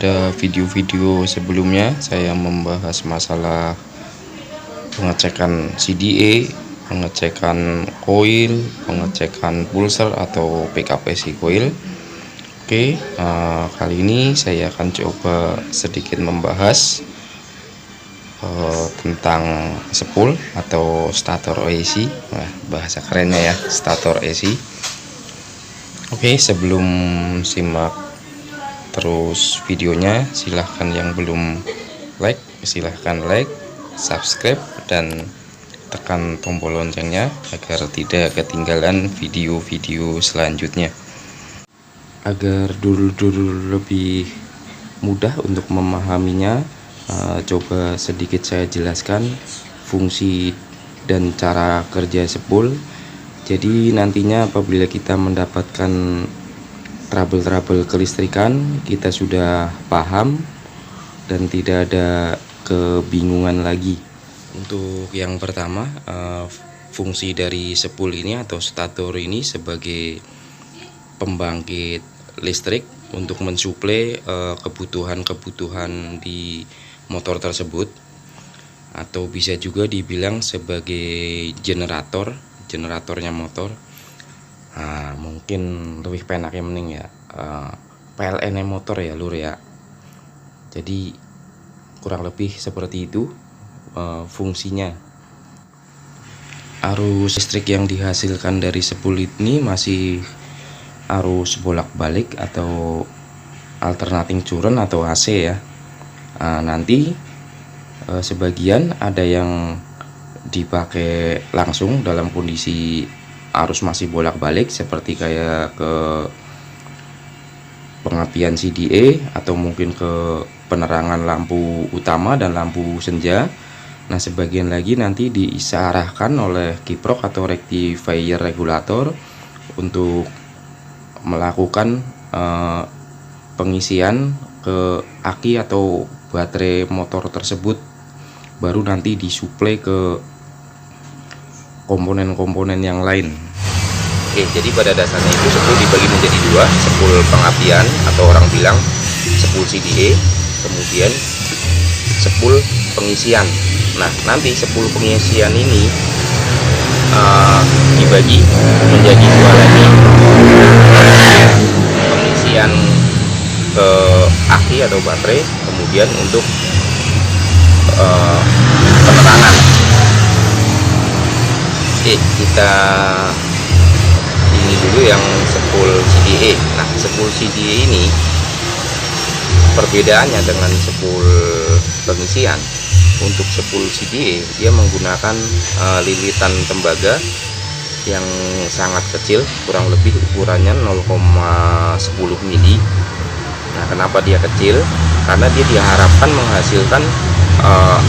pada video-video sebelumnya saya membahas masalah pengecekan CDA, pengecekan coil, pengecekan pulser atau PKPC coil. Oke, kali ini saya akan coba sedikit membahas tentang spool atau stator AC. Nah, bahasa kerennya ya, stator AC. Oke, sebelum simak terus videonya, silahkan yang belum like, silahkan like, subscribe, dan tekan tombol loncengnya agar tidak ketinggalan video-video selanjutnya. Agar dulu lebih mudah untuk memahaminya, coba sedikit saya jelaskan fungsi dan cara kerja spool. Jadi nantinya apabila kita mendapatkan trouble kelistrikan, kita sudah paham dan tidak ada kebingungan lagi. Untuk yang pertama, fungsi dari spool ini atau stator ini sebagai pembangkit listrik untuk mensuplai kebutuhan di motor tersebut, atau bisa juga dibilang sebagai generatornya motor. Nah, mungkin lebih penaknya mending ya PLN motor ya lur ya. Jadi kurang lebih seperti itu fungsinya. Arus listrik yang dihasilkan dari spool ini masih arus bolak-balik atau alternating current atau AC ya. Nanti sebagian ada yang dipakai langsung dalam kondisi arus masih bolak-balik, seperti kayak ke pengapian CDA atau mungkin ke penerangan lampu utama dan lampu senja. Nah, sebagian lagi nanti diarahkan oleh kiprok atau rectifier regulator untuk melakukan pengisian ke aki atau baterai motor tersebut, baru nanti disuplai ke komponen-komponen yang lain. Oke, jadi pada dasarnya itu spool dibagi menjadi dua, spool pengapian atau orang bilang spool CDA, kemudian spool pengisian. Nah, nanti spool pengisian ini dibagi menjadi dua lagi, pengisian ke aki atau baterai, kemudian untuk penerangan. Oke, kita ini dulu yang spool CDA. Nah, spool CDA ini perbedaannya dengan spool pengisian. Untuk spool CDA dia menggunakan lilitan tembaga yang sangat kecil, kurang lebih ukurannya 0,10 mili. Nah, kenapa dia kecil? Karena dia diharapkan menghasilkan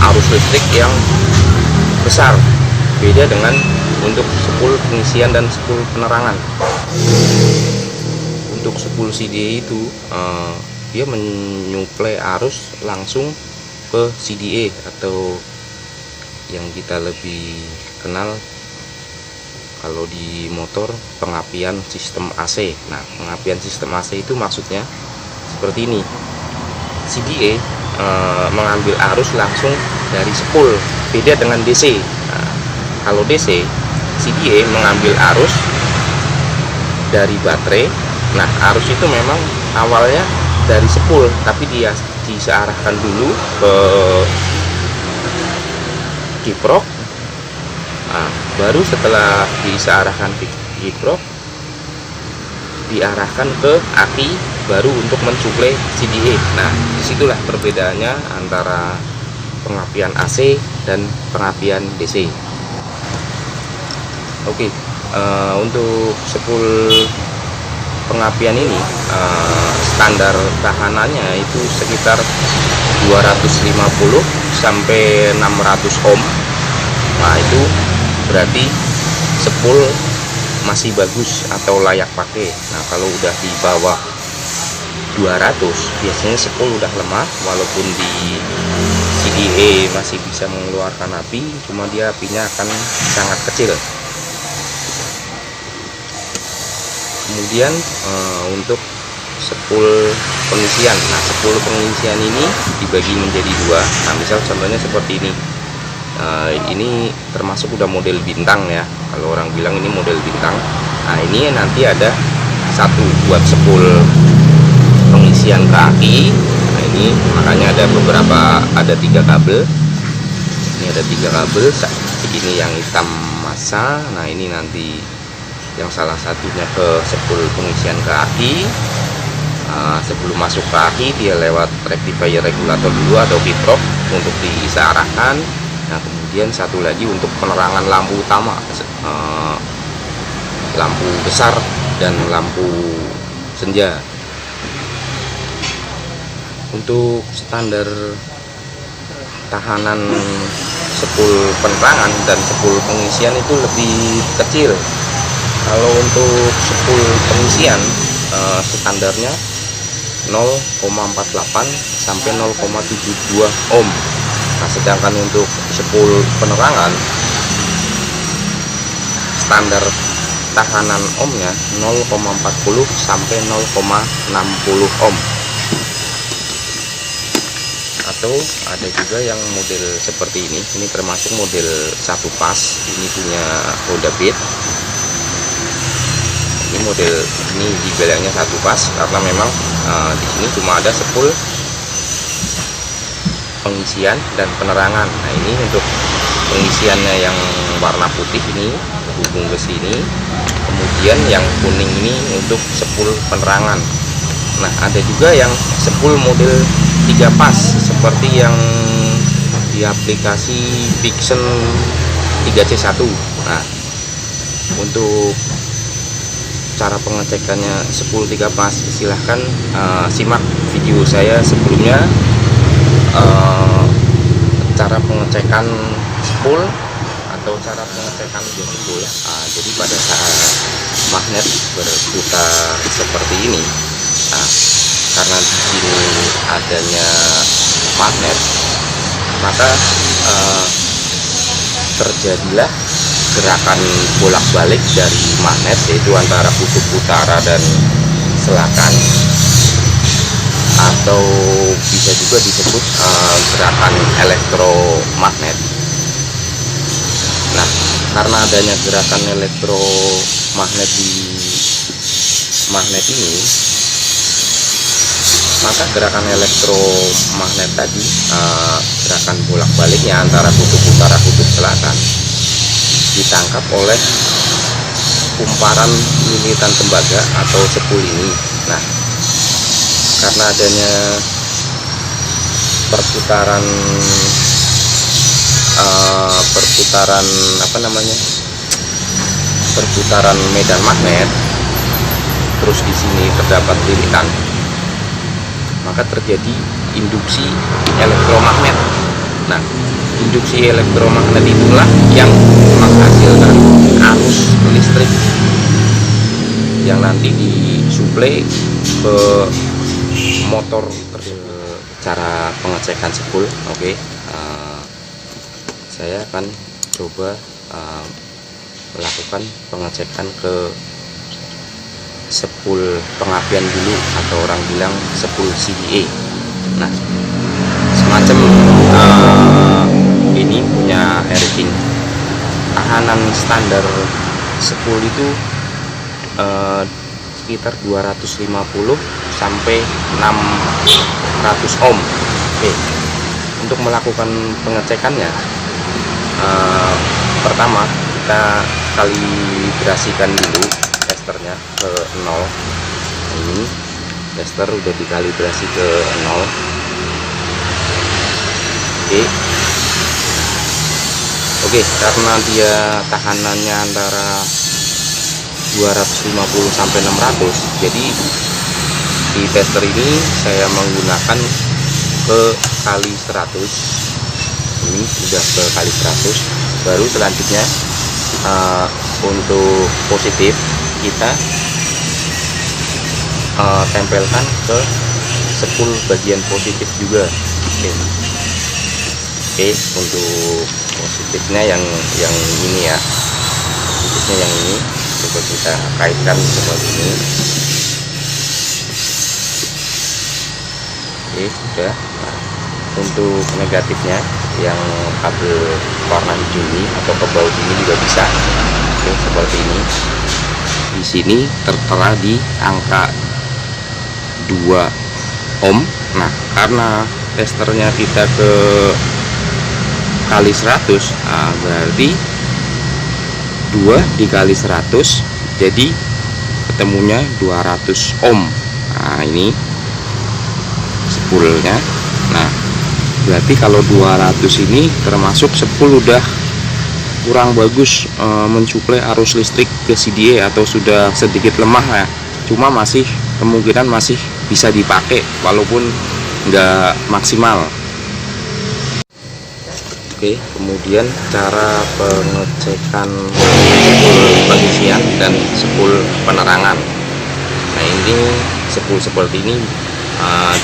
arus listrik yang besar, beda dengan untuk spool pengisian dan spool penerangan. Untuk spool CDA itu dia menyuplai arus langsung ke CDA atau yang kita lebih kenal kalau di motor pengapian sistem AC. Nah, pengapian sistem AC itu maksudnya seperti ini. CDA mengambil arus langsung dari spool, beda dengan DC. Nah, kalau DC, CDA mengambil arus dari baterai. Nah, arus itu memang awalnya dari spool, tapi dia disearahkan dulu ke kiprok. Nah, baru setelah disearahkan ke kiprok, diarahkan ke aki, baru untuk mensuplai CDA. Nah, disitulah perbedaannya antara pengapian AC dan pengapian DC. Oke, untuk spool pengapian ini standar tahanannya itu sekitar 250 sampai 600 ohm. Nah, itu berarti spool masih bagus atau layak pakai. Nah, kalau udah di bawah 200 biasanya spool udah lemah, walaupun di CDA masih bisa mengeluarkan api, cuma dia apinya akan sangat kecil. Kemudian untuk spool pengisian. Nah, spool pengisian ini dibagi menjadi dua. Nah, misal contohnya seperti ini. Ini termasuk udah model bintang ya, kalau orang bilang ini model bintang. Nah, ini nanti ada satu buat spool pengisian ke aki. Nah, ini makanya ada beberapa, ada 3 kabel. Ini ada 3 kabel. Ini yang hitam massa. Nah, ini nanti yang salah satunya ke spool pengisian ke aki. Sebelum masuk ke aki, dia lewat rectifier regulator dulu atau kiprok untuk disearahkan. Nah, kemudian satu lagi untuk penerangan lampu utama, lampu besar dan lampu senja. Untuk standar tahanan spool penerangan dan spool pengisian itu lebih kecil. Kalau untuk spool pengisian standarnya 0,48 sampai 0,72 ohm. Nah, sedangkan untuk spool penerangan standar tahanan ohmnya 0,40 sampai 0,60 ohm. Atau ada juga yang model seperti ini. Ini termasuk model 1 pas. Ini punya Honda Beat. Ini model ini dibilangnya 1 pas karena memang di sini cuma ada spool pengisian dan penerangan. Nah, ini untuk pengisiannya yang warna putih ini hubung ke sini, kemudian yang kuning ini untuk spool penerangan. Nah, ada juga yang spool model 3 pas seperti yang di aplikasi Vixen 3C1. Nah, untuk cara pengecekannya spool 3 pas silahkan simak video saya sebelumnya, cara pengecekan spool atau cara pengecekan spool. Jadi pada saat magnet berputar seperti ini, karena di sini adanya magnet, maka terjadilah gerakan bolak-balik dari magnet, yaitu antara kutub utara dan selatan, atau bisa juga disebut gerakan elektromagnet. Nah, karena adanya gerakan elektromagnet di magnet ini, maka gerakan elektromagnet tadi, gerakan bolak-baliknya antara kutub utara kutub selatan, ditangkap oleh kumparan lilitan tembaga atau spool ini. Nah, karena adanya perputaran perputaran medan magnet, terus di sini terdapat lilitan, maka terjadi induksi elektromagnet. Nah, induksi elektromagnet itulah yang menghasilkan arus listrik yang nanti disuplai ke motor. Cara pengecekan spool. Oke, saya akan coba melakukan pengecekan ke spool pengapian dulu, atau orang bilang spool CDA. Nah, semacam ini punya Eriting. Tahanan standar spool itu sekitar 250 sampai 600 ohm. Oke, untuk melakukan pengecekannya, pertama kita kalibrasikan dulu testernya ke 0. Ini tester udah dikalibrasi ke 0. Oke, karena dia tahanannya antara 250 sampai 600, jadi di tester ini saya menggunakan ke kali 100. Ini sudah ke kali 100. Baru selanjutnya untuk positif kita tempelkan ke spool bagian positif juga. Oke, untuk positifnya yang ini ya, positifnya yang ini. Coba kita kaitkan seperti ini. Oke, sudah. Nah, untuk negatifnya yang kabel warna hijau ini atau ke baut ini juga bisa. Oke, seperti ini. Di sini tertera di angka 2 ohm. Nah, karena testernya kita ke kali 100, nah berarti 2 dikali 100 jadi ketemunya 200 ohm. Nah, ini spoolnya. Nah, berarti kalau 200 ini termasuk spool udah kurang bagus mensuplai arus listrik ke CDA atau sudah sedikit lemah ya. Cuma masih kemungkinan masih bisa dipakai walaupun nggak maksimal. Oke, kemudian cara pengecekan spool pengisian dan spool penerangan. Nah, ini spool seperti ini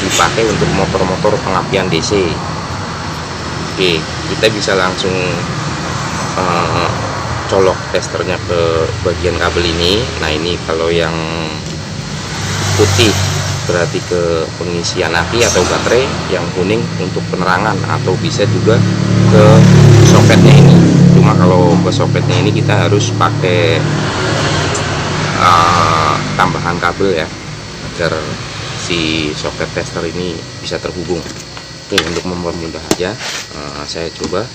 dipakai untuk motor-motor pengapian DC. Oke, kita bisa langsung colok testernya ke bagian kabel ini. Nah, ini kalau yang putih berarti ke pengisian aki atau baterai, yang kuning untuk penerangan, atau bisa juga ke soketnya ini. Cuma kalau ke soketnya ini kita harus pakai tambahan kabel ya, agar si soket tester ini bisa terhubung. Oke, untuk mempermudah aja, saya coba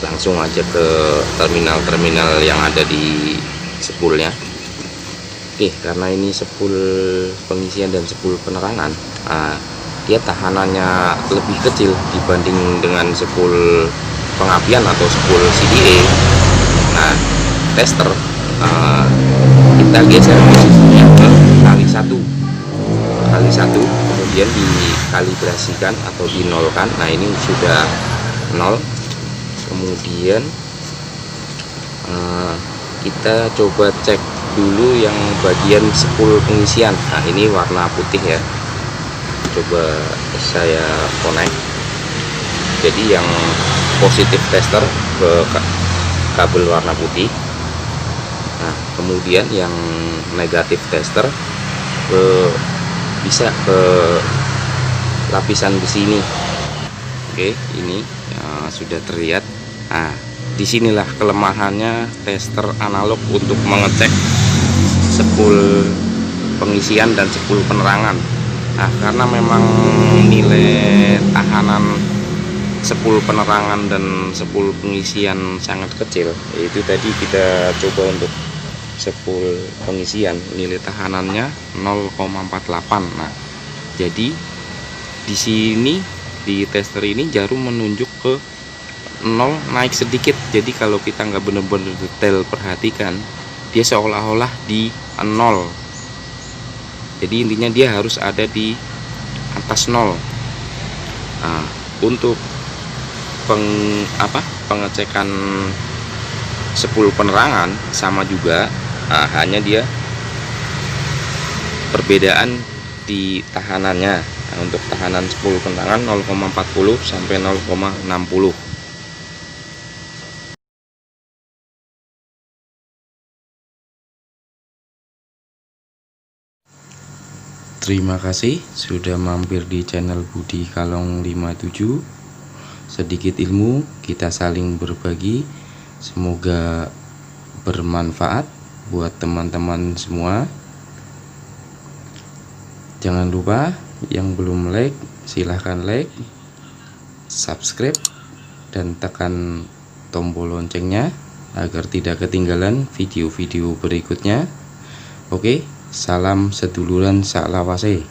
langsung aja ke terminal-terminal yang ada di spoolnya. Oke, karena ini spool pengisian dan spool penerangan, dia tahanannya lebih kecil dibanding dengan spool pengapian atau spool CDA. Nah, tester kita geser posisinya ke kali satu, kemudian dikalibrasikan atau dinolkan. Nah, ini sudah 0. Kemudian kita coba cek dulu yang bagian spool pengisian. Nah, ini warna putih ya, coba saya connect. Jadi yang positif tester ke kabel warna putih. Nah, kemudian yang negatif tester bisa ke lapisan besi ini. Oke, ini sudah terlihat. Nah, disinilah kelemahannya tester analog untuk mengecek spool pengisian dan spool penerangan. Nah, karena memang nilai tahanan spool penerangan dan spool pengisian sangat kecil, yaitu tadi kita coba untuk spool pengisian nilai tahanannya 0,48. Nah, jadi di sini di tester ini jarum menunjuk ke 0 naik sedikit. Jadi kalau kita nggak benar-benar detail perhatikan, dia seolah-olah di 0. Jadi intinya dia harus ada di atas 0. Nah, untuk pengecekan spool penerangan sama juga, hanya dia perbedaan di tahanannya. Nah, untuk tahanan spool penerangan 0,40 sampai 0,60. Terima kasih sudah mampir di channel Budi Kalong 57. Sedikit ilmu kita saling berbagi, semoga bermanfaat buat teman-teman semua. Jangan lupa yang belum like, silahkan like, subscribe, dan tekan tombol loncengnya agar tidak ketinggalan video-video berikutnya. Oke, salam seduluran saklawase.